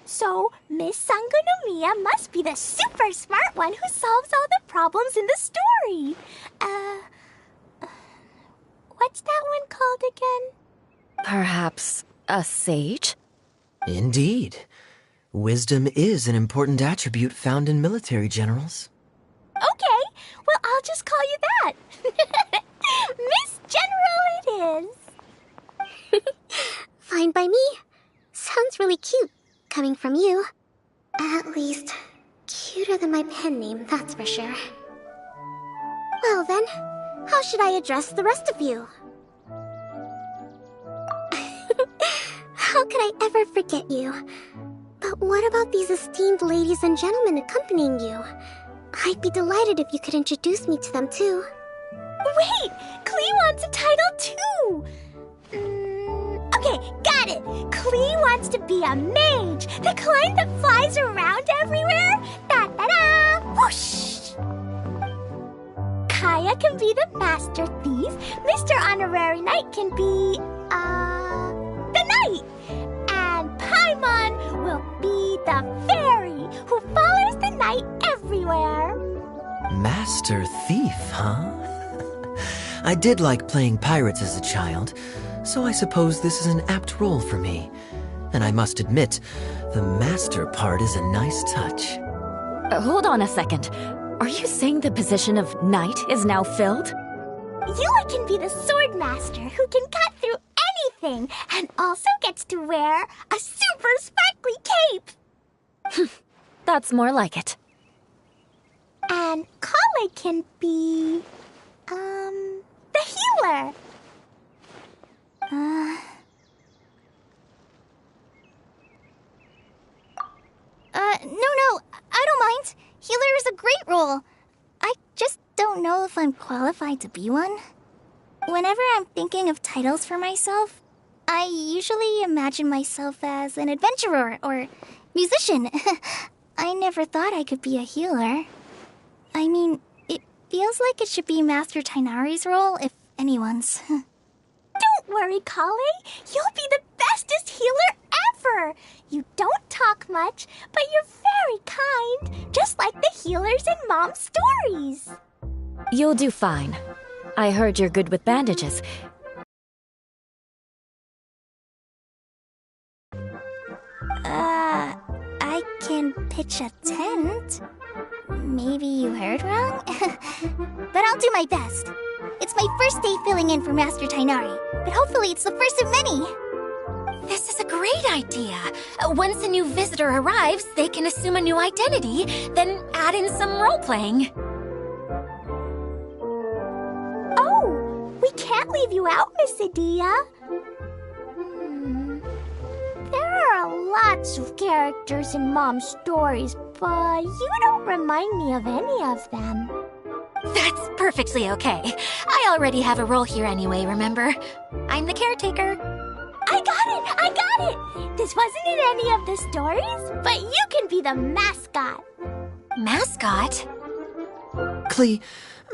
So, Miss Sangonomiya must be the super smart one who solves all the problems in the story. What's that one called again? Perhaps a sage? Indeed. Wisdom is an important attribute found in military generals. Okay, well, I'll just call you that. Miss General it is. Fine by me. Sounds really cute, coming from you. At least, cuter than my pen name, that's for sure. Well then, how should I address the rest of you? How could I ever forget you? But what about these esteemed ladies and gentlemen accompanying you? I'd be delighted if you could introduce me to them too. Wait, Klee wants a title too. Okay, got it. Klee wants to be a mage, the kind that flies around everywhere. Da-da-da! Whoosh! Kaya can be the master thief. Mr. Honorary Knight can be, the knight. And Paimon will be the fairy who follows the knight everywhere. Master Thief, huh? I did like playing pirates as a child, so I suppose this is an apt role for me. And I must admit, the master part is a nice touch. Hold on a second. Are you saying the position of knight is now filled? Yula can be the sword master who can cut through anything and also gets to wear a super sparkly cape. That's more like it. And Kale can be, the healer. No, I don't mind. Healer is a great role. I just don't know if I'm qualified to be one. Whenever I'm thinking of titles for myself, I usually imagine myself as an adventurer or musician. I never thought I could be a healer. I mean, it feels like it should be Master Tainari's role, if anyone's. Don't worry, Kale. You'll be the bestest healer ever. You don't talk much, but you're very kind, just like the healers in Mom's stories. You'll do fine. I heard you're good with bandages. I can pitch a tent. Maybe you heard wrong? But I'll do my best. It's my first day filling in for Master Tainari, but hopefully it's the first of many. This is a great idea. Once a new visitor arrives, they can assume a new identity, then add in some role-playing. Oh, we can't leave you out, Miss Adia. There are lots of characters in Mom's stories, but you don't remind me of any of them. That's perfectly okay. I already have a role here anyway, remember? I'm the caretaker. I got it! This wasn't in any of the stories, but you can be the mascot. Mascot? Klee,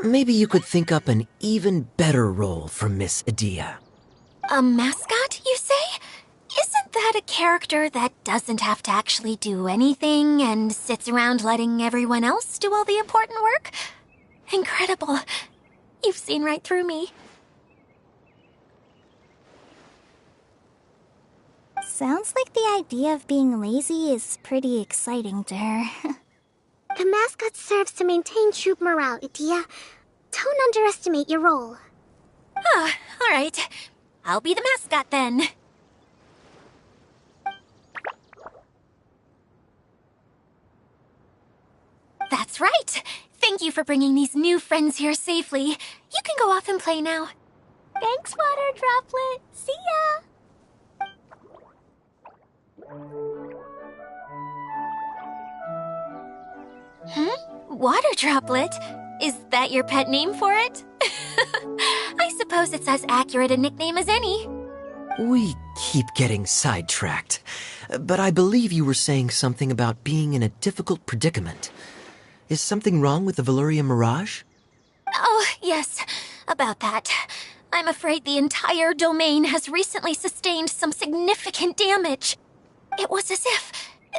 maybe you could think up an even better role for Miss Adia. A mascot, you say? Isn't that a character that doesn't have to actually do anything and sits around letting everyone else do all the important work? Incredible. You've seen right through me. Sounds like the idea of being lazy is pretty exciting to her. The mascot serves to maintain troop morale, Adia. Don't underestimate your role. Ah, all right. I'll be the mascot then. That's right. Thank you for bringing these new friends here safely. You can go off and play now. Thanks, Water Droplet. See ya! Water Droplet? Is that your pet name for it? I suppose it's as accurate a nickname as any. We keep getting sidetracked, but I believe you were saying something about being in a difficult predicament. Is something wrong with the Valyria Mirage? Oh, yes, about that. I'm afraid the entire domain has recently sustained some significant damage. It was as if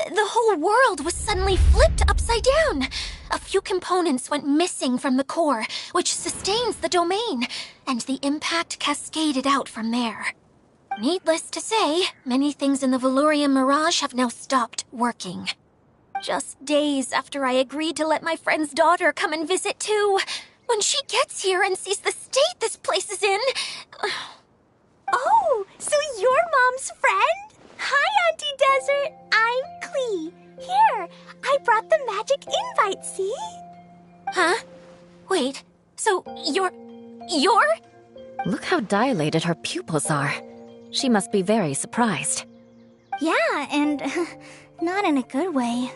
the whole world was suddenly flipped upside down. A few components went missing from the core, which sustains the domain, and the impact cascaded out from there. Needless to say, many things in the Valyria Mirage have now stopped working. Just days after I agreed to let my friend's daughter come and visit too. When she gets here and sees the state this place is in... Oh, so you're Mom's friend? Hi, Auntie Desert. I'm Klee. Here, I brought the magic invite, see? Huh? Wait, so you're... Look how dilated her pupils are. She must be very surprised. Yeah, and not in a good way.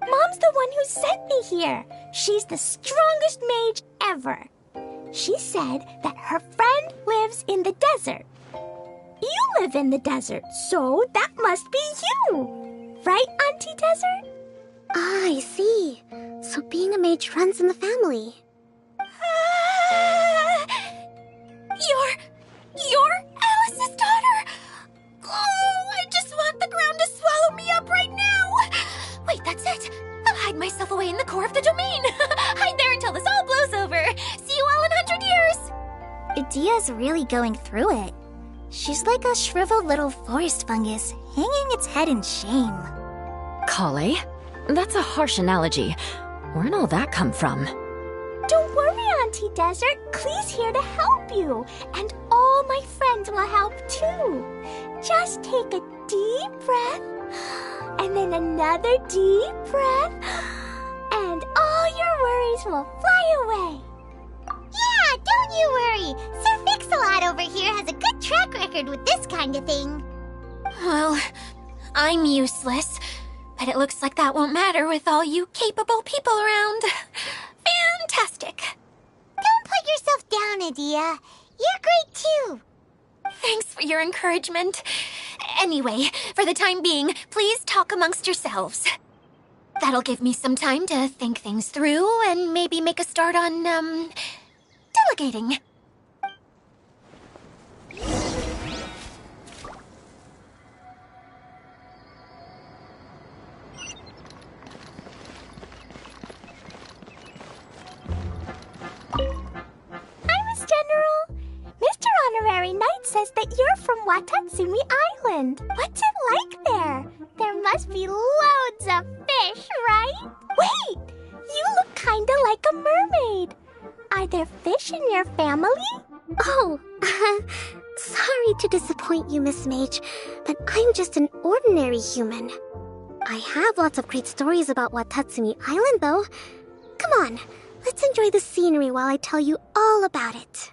Mom's the one who sent me here. She's the strongest mage ever. She said that her friend lives in the desert. You live in the desert, so that must be you. Right, Auntie Desert? Ah, I see. So being a mage runs in the family. You're Alice's daughter? Oh, I just want the ground to swallow me up right now. Wait, that's it. I'll hide myself away in the core of the domain. Hide there until this all blows over. See you all in 100 years. Adia's really going through it. She's like a shriveled little forest fungus, hanging its head in shame. Kale? That's a harsh analogy. Where'd all that come from? Don't worry, Auntie Desert. Klee's here to help you. And all my friends will help too. Just take a deep breath, and then another deep breath, and all your worries will fly away. Yeah, don't you worry. Sir Fix-a-Lot over here has a good track record with this kind of thing. Well, I'm useless, but it looks like that won't matter with all you capable people around. Fantastic. Don't put yourself down, Adia. You're great too. Thanks for your encouragement. Anyway, for the time being, please talk amongst yourselves. That'll give me some time to think things through and maybe make a start on, delegating. Watatsumi Island. What's it like there? There must be loads of fish, right? Wait! You look kinda like a mermaid. Are there fish in your family? Oh, sorry to disappoint you, Miss Mage, but I'm just an ordinary human. I have lots of great stories about Watatsumi Island, though. Come on, let's enjoy the scenery while I tell you all about it.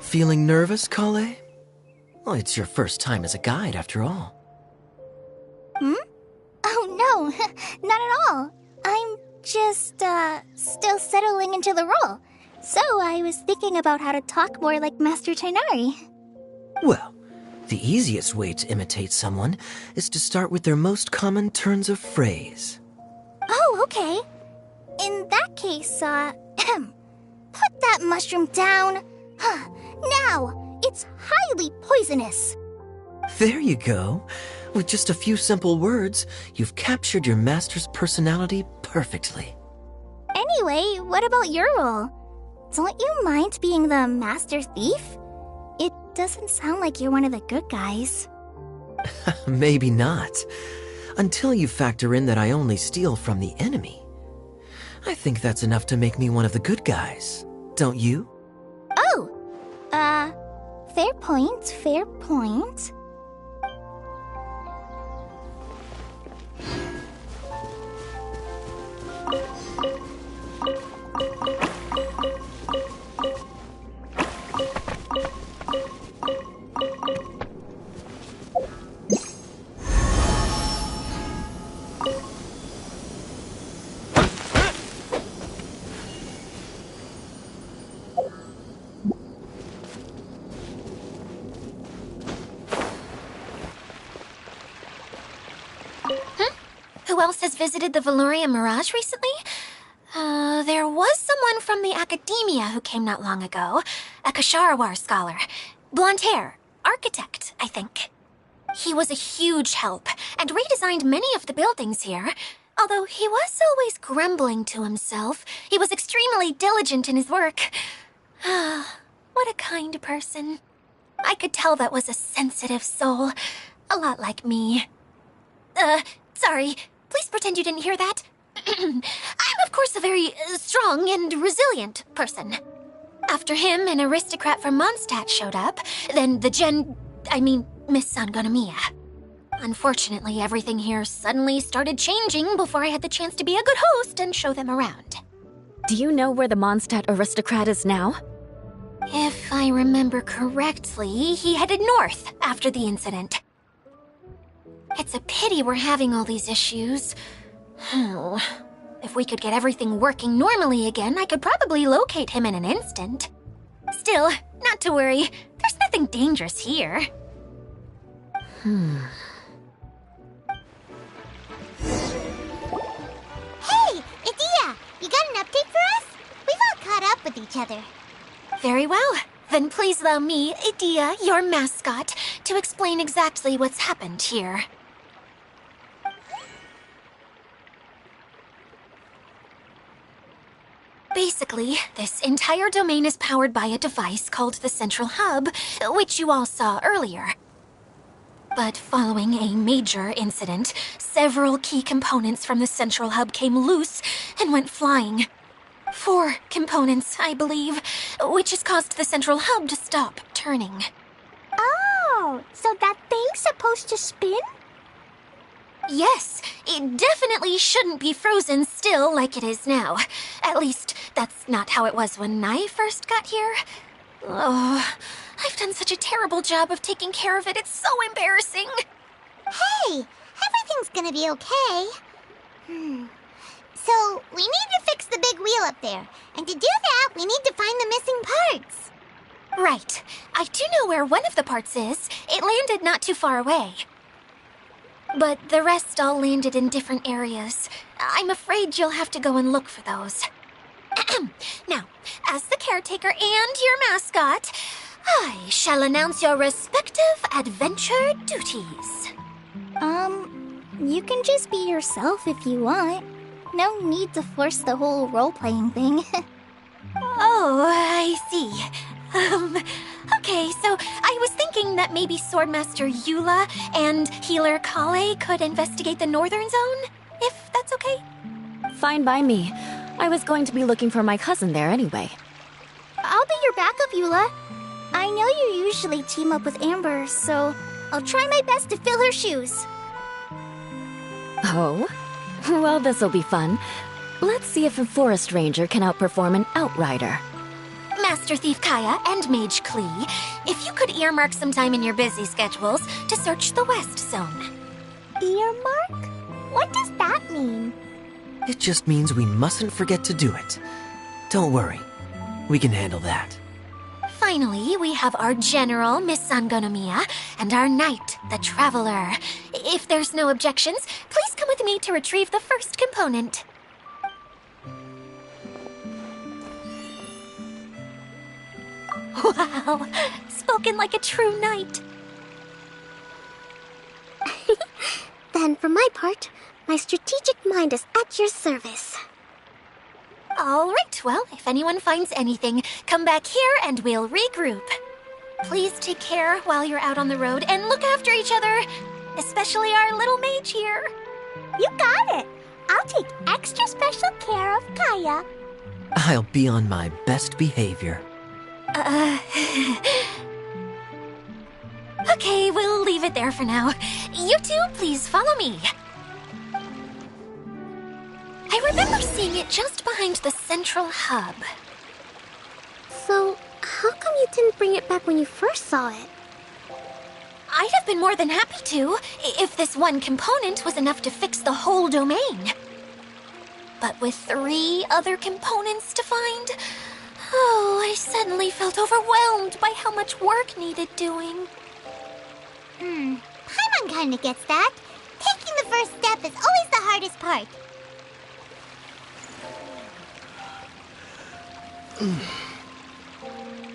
Feeling nervous, Kale? Well, it's your first time as a guide, after all. Oh no, not at all. I'm just, still settling into the role. So I was thinking about how to talk more like Master Tighnari. Well, the easiest way to imitate someone is to start with their most common turns of phrase. Oh, okay. In that case, put that mushroom down. Now, it's highly poisonous. There you go. With just a few simple words, you've captured your master's personality perfectly. Anyway, what about your role? Don't you mind being the master thief? It doesn't sound like you're one of the good guys. Maybe not. Until you factor in that I only steal from the enemy. I think that's enough to make me one of the good guys. Don't you? Oh! Fair point, fair point. Who else has visited the Valoria Mirage recently? There was someone from the Academia who came not long ago. A Kasharawar scholar. Blonde hair. Architect, I think. He was a huge help, and redesigned many of the buildings here. Although he was always grumbling to himself, he was extremely diligent in his work. What a kind person. I could tell that was a sensitive soul. A lot like me. Sorry. Please pretend you didn't hear that. I'm, of course, a very strong and resilient person. After him, an aristocrat from Mondstadt showed up, then Miss Sangonomiya. Unfortunately, everything here suddenly started changing before I had the chance to be a good host and show them around. Do you know where the Mondstadt aristocrat is now? If I remember correctly, he headed north after the incident. It's a pity we're having all these issues. If we could get everything working normally again, I could probably locate him in an instant. Still, not to worry. There's nothing dangerous here. Hey, Idia! You got an update for us? We've all caught up with each other. Very well. Then please allow me, Idia, your mascot, to explain exactly what's happened here. Basically, this entire domain is powered by a device called the Central Hub, which you all saw earlier. But following a major incident, several key components from the Central Hub came loose and went flying. 4 components, I believe, which has caused the Central Hub to stop turning. Oh, so that thing's supposed to spin? Yes, it definitely shouldn't be frozen still like it is now. At least, that's not how it was when I first got here. Oh, I've done such a terrible job of taking care of it, it's so embarrassing. Hey, everything's gonna be okay. So, we need to fix the big wheel up there. And to do that, we need to find the missing parts. Right. I do know where one of the parts is. It landed not too far away. But the rest all landed in different areas. I'm afraid you'll have to go and look for those. Now, as the caretaker and your mascot, I shall announce your respective adventure duties. You can just be yourself if you want. No need to force the whole role-playing thing. Oh, I see. Okay, so I was thinking that maybe Swordmaster Eula and Healer Kale could investigate the Northern Zone, if that's okay? Fine by me. I was going to be looking for my cousin there anyway. I'll be your backup, Eula. I know you usually team up with Amber, so I'll try my best to fill her shoes. Oh? Well, this'll be fun. Let's see if a forest ranger can outperform an outrider. Master Thief Kaya and Mage Klee, if you could earmark some time in your busy schedules to search the West Zone. Earmark? What does that mean? It just means we mustn't forget to do it. Don't worry. We can handle that. Finally, we have our General, Miss Sangonomiya, and our Knight, the Traveler. If there's no objections, please come with me to retrieve the first component. Wow, spoken like a true knight. Then, for my part, my strategic mind is at your service. All right, well, if anyone finds anything, come back here and we'll regroup. Please take care while you're out on the road and look after each other, especially our little mage here. You got it. I'll take extra special care of Kaya. I'll be on my best behavior. Okay, we'll leave it there for now. You two, please follow me. I remember seeing it just behind the central hub. So, how come you didn't bring it back when you first saw it? I'd have been more than happy to, if this one component was enough to fix the whole domain. But with 3 other components to find, oh, I suddenly felt overwhelmed by how much work needed doing. Paimon kinda gets that. Taking the first step is always the hardest part.